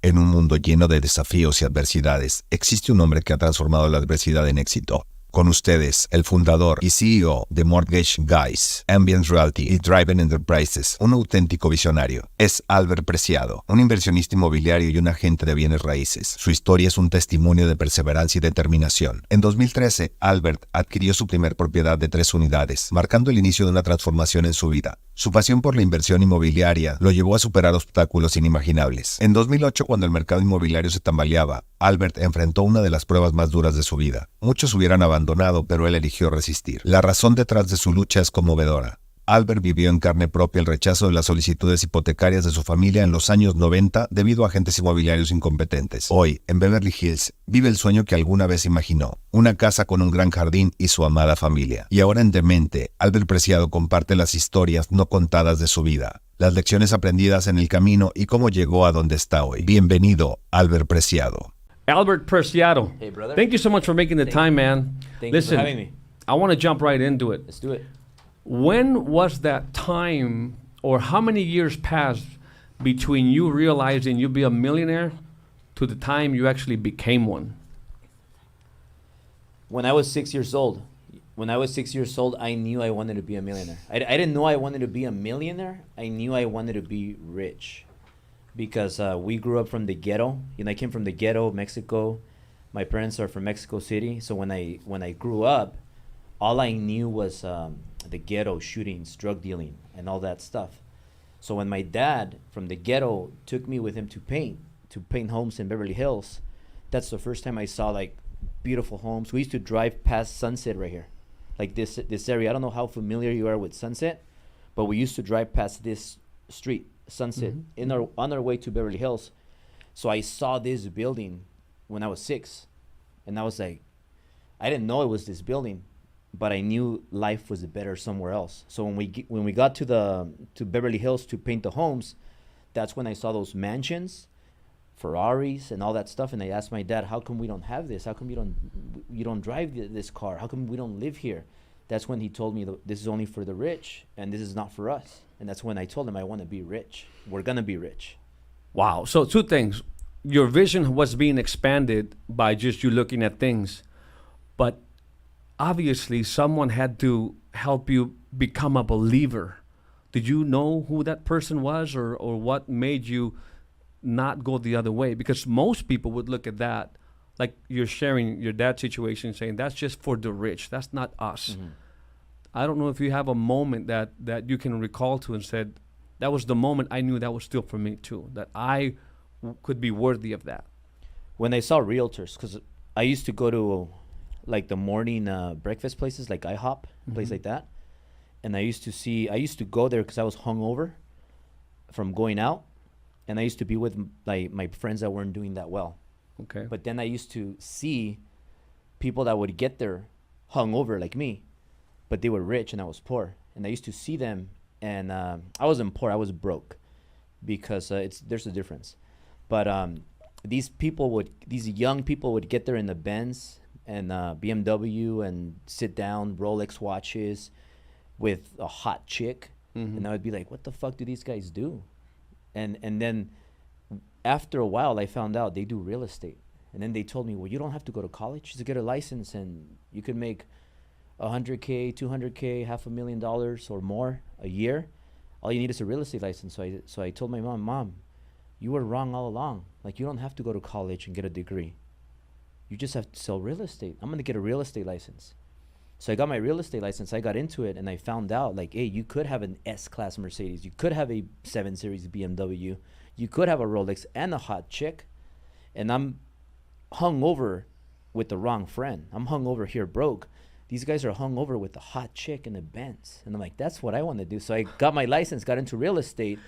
En un mundo lleno de desafíos y adversidades, existe un hombre que ha transformado la adversidad en éxito. Con ustedes, el fundador y CEO de Mortgage Guys, Ambient Realty y Driven Enterprises, un auténtico visionario. Es Albert Preciado, un inversionista inmobiliario y un agente de bienes raíces. Su historia es un testimonio de perseverancia y determinación. En 2013, Albert adquirió su primer propiedad de 3 unidades, marcando el inicio de una transformación en su vida. Su pasión por la inversión inmobiliaria lo llevó a superar obstáculos inimaginables. En 2008, cuando el mercado inmobiliario se tambaleaba, Albert enfrentó una de las pruebas más duras de su vida. Muchos hubieran abandonado, pero él eligió resistir. La razón detrás de su lucha es conmovedora. Albert vivió en carne propia el rechazo de las solicitudes hipotecarias de su familia en los años 90 debido a agentes inmobiliarios incompetentes. Hoy, en Beverly Hills, vive el sueño que alguna vez imaginó: una casa con un gran jardín y su amada familia. Y ahora en Mente, Albert Preciado comparte las historias no contadas de su vida, las lecciones aprendidas en el camino y cómo llegó a donde está hoy. Bienvenido, Albert Preciado. Albert Preciado. Hey, brother. Thank you so much for making the time, man. Thank Listen, you for having me. I want to jump right into it. Let's do it. When was that time, or how many years passed between you realizing you'd be a millionaire to the time you actually became one? When I was 6 years old, I knew I wanted to be a millionaire. I didn't know I wanted to be a millionaire. I knew I wanted to be rich, because we grew up from the ghetto. You know, I came from the ghetto, Mexico. My parents are from Mexico City. So when I grew up, all I knew was the ghetto, shootings, drug dealing, and all that stuff. So when my dad from the ghetto took me with him to paint homes in Beverly Hills, that's the first time I saw like beautiful homes. We used to drive past Sunset right here, like this area. I don't know how familiar you are with Sunset, but we used to drive past this street, Sunset, on our way to Beverly Hills. So I saw this building when I was 6, and I was like, I didn't know it was this building, but I knew life was better somewhere else. So when we got to Beverly Hills to paint the homes, that's when I saw those mansions, Ferraris, and all that stuff. And I asked my dad, "How come we don't have this? How come you don't drive this car? How come we don't live here?" That's when he told me, "This is only for the rich, and this is not for us." And that's when I told him I want to be rich. We're gonna be rich. Wow. So 2 things. Your vision was being expanded by just you looking at things, but obviously someone had to help you become a believer. Did you know who that person was, or what made you not go the other way? Because most people would look at that, like you're sharing your dad's situation, saying that's just for the rich, that's not us. I don't know if you have a moment that you can recall to and said, that was the moment I knew that was still for me too, that I could be worthy of that. When I saw realtors, because I used to go to like the morning breakfast places like IHOP, place like that. And I used to go there because I was hungover from going out. And I used to be with like my friends that weren't doing that well. Okay. But then I used to see people that would get there hungover like me, but they were rich and I was poor. And I used to see them, and I wasn't poor, I was broke, because there's a difference. But these young people would get there in the Benz and BMW and sit down, Rolex watches with a hot chick. And I would be like, what the fuck do these guys do? And then after a while, I found out they do real estate. And then they told me, well, you don't have to go to college to get a license, and you could make $100K, $200K, $500,000 or more a year. All you need is a real estate license. So I told my mom, you were wrong all along. Like, you don't have to go to college and get a degree. You just have to sell real estate. I'm going to get a real estate license. So I got my real estate license. I got into it, and I found out, like, hey, you could have an S-Class Mercedes. You could have a 7 Series BMW. You could have a Rolex and a hot chick. And I'm hungover with the wrong friend. I'm hungover here broke. These guys are hungover with the hot chick and the Benz. And I'm like, that's what I want to do. So I got my license, got into real estate.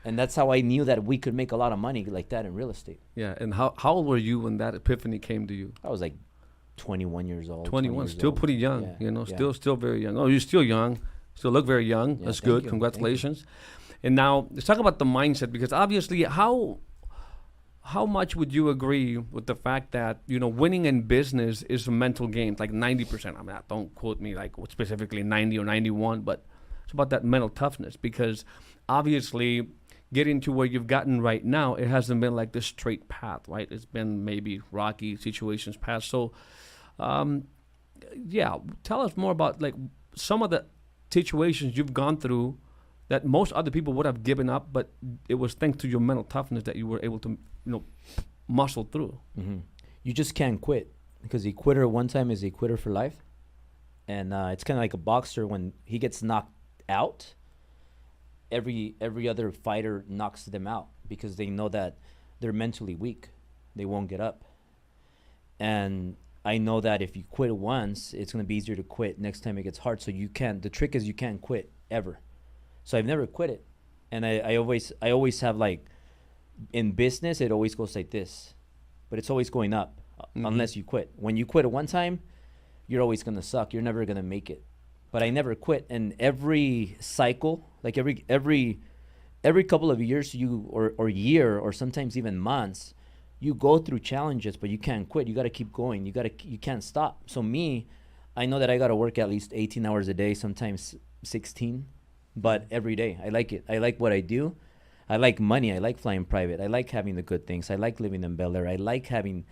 And that's how I knew that we could make a lot of money like that in real estate. Yeah. And how old were you when that epiphany came to you? I was like 21 years old. 21, still pretty young, yeah, you know, yeah. Still very young. Oh, you're still young. Still look very young. Yeah, That's thank good. you. Congratulations. And now let's talk about the mindset, because obviously how much would you agree with the fact that, you know, winning in business is a mental game, like 90%? I mean, don't quote me like specifically 90 or 91, but it's about that mental toughness, because obviously getting to where you've gotten right now, it hasn't been like this straight path, right? It's been maybe rocky situations past. So, yeah, tell us more about like some of the situations you've gone through that most other people would have given up, but it was thanks to your mental toughness that you were able to, muscle through. Mm-hmm. You just can't quit, because a quitter one time is a quitter for life. And it's kind of like a boxer. When he gets knocked out, every other fighter knocks them out because they know that they're mentally weak. They won't get up. And I know that if you quit once, it's going to be easier to quit next time it gets hard. So the trick is you can't quit ever. So I've never quit it. And I always have, like, in business, it always goes like this, but it's always going up unless you quit. When you quit at one time, you're always going to suck. You're never going to make it. But I never quit. And every cycle, like every couple of years, or year, or sometimes even months, you go through challenges, but you can't quit. You got to keep going. You can't stop. So me, I know that I got to work at least 18 hours a day, sometimes 16, but every day. I like it. I like what I do. I like money. I like flying private. I like having the good things. I like living in Bel Air. I like having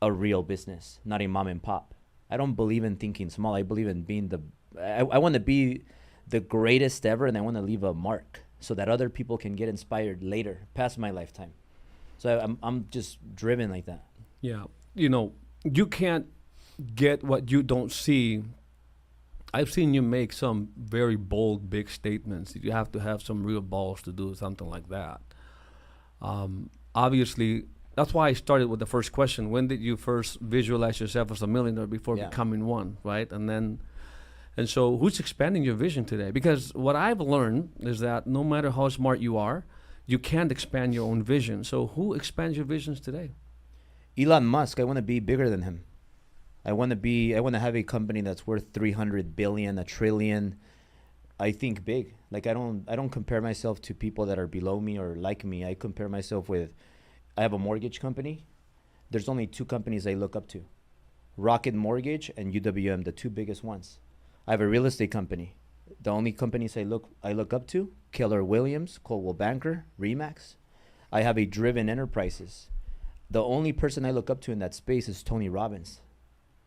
a real business, not a mom and pop. I don't believe in thinking small. I believe in being I want to be the greatest ever, and I want to leave a mark so that other people can get inspired later, past my lifetime. So I'm just driven like that. Yeah. You can't get what you don't see. I've seen you make some very bold, big statements. You have to have some real balls to do something like that. Obviously, that's why I started with the first question. When did you first visualize yourself as a millionaire before becoming one, right? And so who's expanding your vision today? Because what I've learned is that no matter how smart you are, you can't expand your own vision. So who expands your visions today? Elon Musk. I want to be bigger than him. I want to have a company that's worth 300 billion, a trillion. I think big. Like I don't compare myself to people that are below me or like me. I compare myself with, I have a mortgage company. There's only two companies I look up to: Rocket Mortgage and UWM, the two biggest ones. I have a real estate company. The only companies I look up to: Keller Williams, Coldwell Banker, Remax. I have a Driven Enterprises. The only person I look up to in that space is Tony Robbins.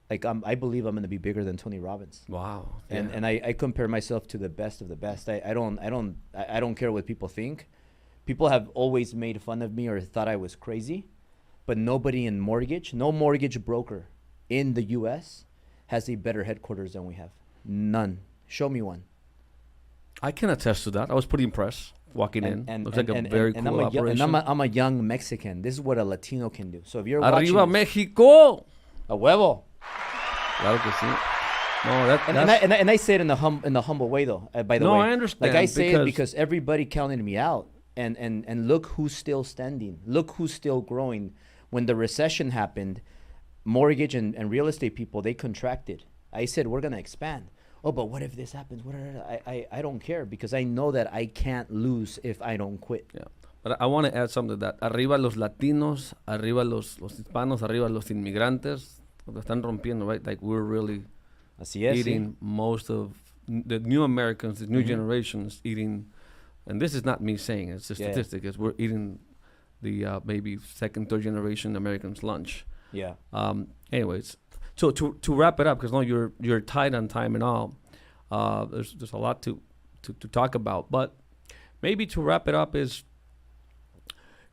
Like I believe I'm going to be bigger than Tony Robbins. Wow. And I compare myself to the best of the best. I don't care what people think. People have always made fun of me or thought I was crazy, but nobody in mortgage, no mortgage broker in the US has a better headquarters than we have. None. Show me one. I can attest to that. I was pretty impressed walking in. Looks like a very cool operation. And I'm a young Mexican. This is what a Latino can do. So if you're Arriba watching Mexico. A huevo. Claro que sí. No, and I say it in the humble way though. By the way, I understand. Like I say it because everybody counted me out, and look who's still standing. Look who's still growing. When the recession happened, mortgage and real estate people, they contracted. I said we're gonna expand. Oh, but what if this happens? I don't care, because I know that I can't lose if I don't quit. Yeah. But I want to add something to that. Arriba los latinos, arriba los hispanos, arriba los inmigrantes. Lo están rompiendo, right? Like we're really eating most of the new Americans, the new generations eating, and this is not me saying, it's a statistic, is we're eating the maybe second, third generation Americans lunch. Yeah. Anyways, so to wrap it up, because you're tight on time and all, there's a lot to talk about, but maybe to wrap it up is,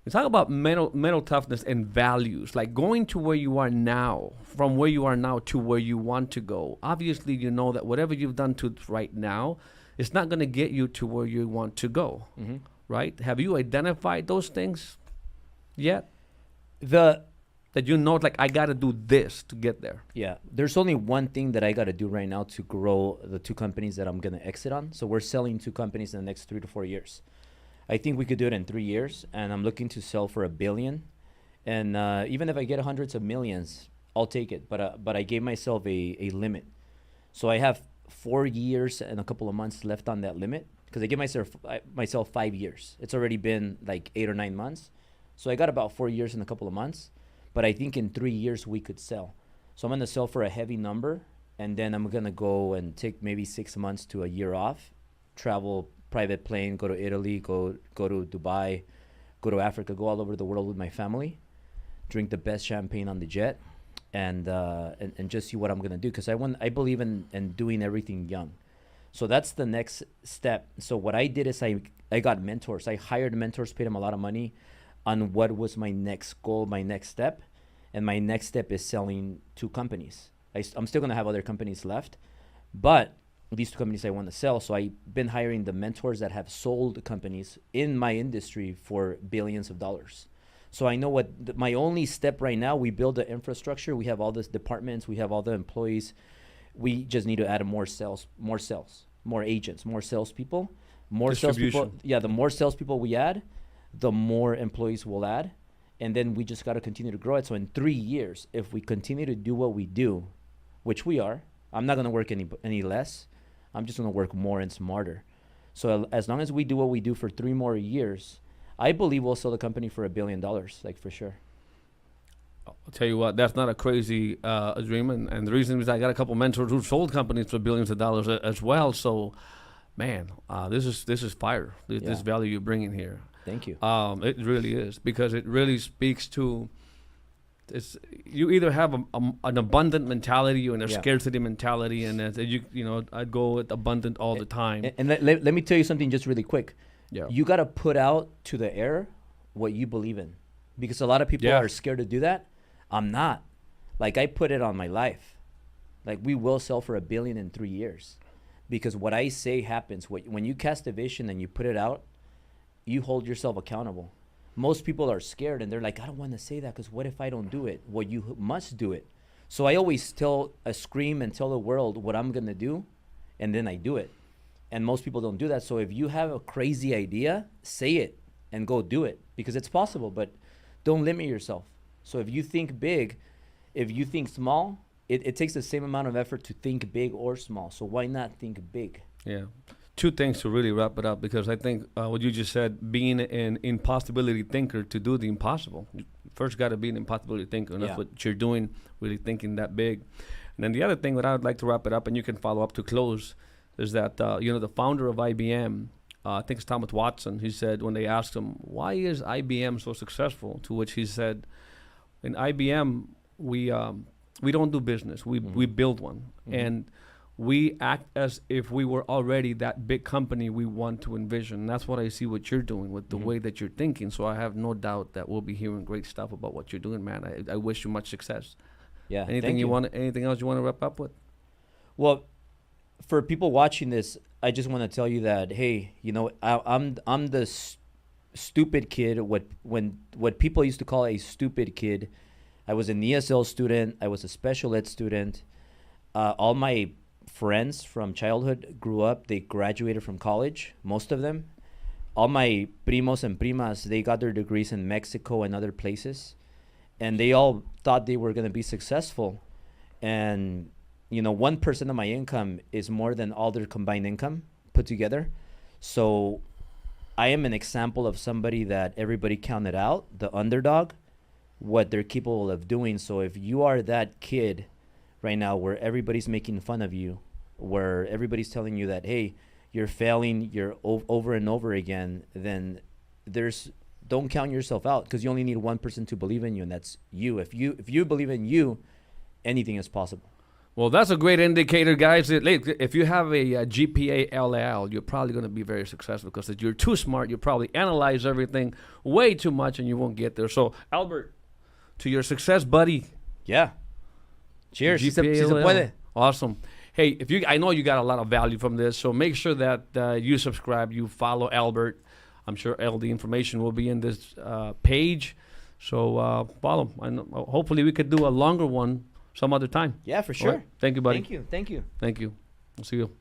you talk about mental toughness and values, like going to where you are now, from where you are now to where you want to go. Obviously, you know that whatever you've done to right now, it's not going to get you to where you want to go, right? Have you identified those things yet? That you know, like, I got to do this to get there. Yeah. There's only one thing that I got to do right now to grow the two companies that I'm going to exit on. So we're selling two companies in the next 3 to 4 years. I think we could do it in 3 years, and I'm looking to sell for $1 billion. And even if I get hundreds of millions, I'll take it. But I gave myself a limit. So I have 4 years and a couple of months left on that limit, because I give myself 5 years. It's already been like 8 or 9 months. So I got about 4 years and a couple of months. But I think in 3 years we could sell. So I'm going to sell for a heavy number, and then I'm going to go and take maybe 6 months to a year off, travel private plane, go to Italy, go to Dubai, go to Africa, go all over the world with my family, drink the best champagne on the jet, and just see what I'm gonna do, because I believe in doing everything young. So that's the next step. So what I did is I got mentors. I hired mentors, paid them a lot of money on what was my next goal, my next step. And my next step is selling 2 companies. I'm still gonna have other companies left, but these 2 companies I want to sell. So I've been hiring the mentors that have sold companies in my industry for billions of dollars. So I know what my only step right now, we build the infrastructure. We have all these departments. We have all the employees. We just need to add more agents, more salespeople, more salespeople. Yeah, the more salespeople we add, the more employees we'll add. And then we just got to continue to grow it. So in 3 years, if we continue to do what we do, which we are, I'm not going to work any less. I'm just going to work more and smarter. So as long as we do what we do for 3 more years, I believe we'll sell the company for $1 billion, like for sure. I'll tell you what, that's not a crazy dream. And the reason is I got a couple mentors who sold companies for billions of dollars as well. So, man, this is fire, this value you're bringing here. Thank you. It really is, because it really speaks to you either have an abundant mentality or a scarcity mentality, and I'd go with abundant all the time. And let me tell you something just really quick. Yeah. You got to put out to the air what you believe in, because a lot of people are scared to do that. I'm not. Like, I put it on my life. Like, we will sell for $1 billion in 3 years, because what I say happens. When you cast a vision and you put it out, you hold yourself accountable. Most people are scared and they're like, I don't want to say that because what if I don't do it? Well, you must do it. So I always scream and tell the world what I'm going to do, and then I do it. And most people don't do that. So if you have a crazy idea, say it and go do it, because it's possible, but don't limit yourself. So if you think big, if you think small, it takes the same amount of effort to think big or small. So why not think big? Yeah. 2 things to really wrap it up, because I think what you just said, being an impossibility thinker to do the impossible. You first got to be an impossibility thinker, and that's what you're doing, really thinking that big. And then the other thing that I would like to wrap it up, and you can follow up to close, is that, the founder of IBM, I think it's Thomas Watson, he said when they asked him, why is IBM so successful? To which he said, in IBM, we don't do business. We build one. Mm-hmm. And we act as if we were already that big company we want to envision. And that's what I see what you're doing with the way that you're thinking. So I have no doubt that we'll be hearing great stuff about what you're doing, man. I wish you much success. Yeah. Anything else you want to wrap up with? Well, for people watching this, I just want to tell you that, hey, I'm the stupid kid. What people used to call a stupid kid. I was an ESL student. I was a special ed student. All my friends from childhood grew up. They graduated from college, most of them. All my primos and primas, they got their degrees in Mexico and other places, and they all thought they were going to be successful. And 1% of my income is more than all their combined income put together. So I am an example of somebody that everybody counted out, the underdog, what they're capable of doing. So if you are that kid right now where everybody's making fun of you, where everybody's telling you that, hey, you're failing, you're over and over again, then don't count yourself out, because you only need one person to believe in you, and that's you. If you believe in you, anything is possible. Well, that's a great indicator, guys. If you have a GPA LL, you're probably going to be very successful, because if you're too smart, you probably analyze everything way too much and you won't get there. So, Albert, to your success, buddy. Yeah. Cheers. Si se puede. Awesome. Hey, I know you got a lot of value from this, so make sure that you subscribe, you follow Albert. I'm sure all the information will be in this page. So follow. And hopefully we could do a longer one some other time. Yeah, for sure. Right. Thank you, buddy. Thank you. We'll see you.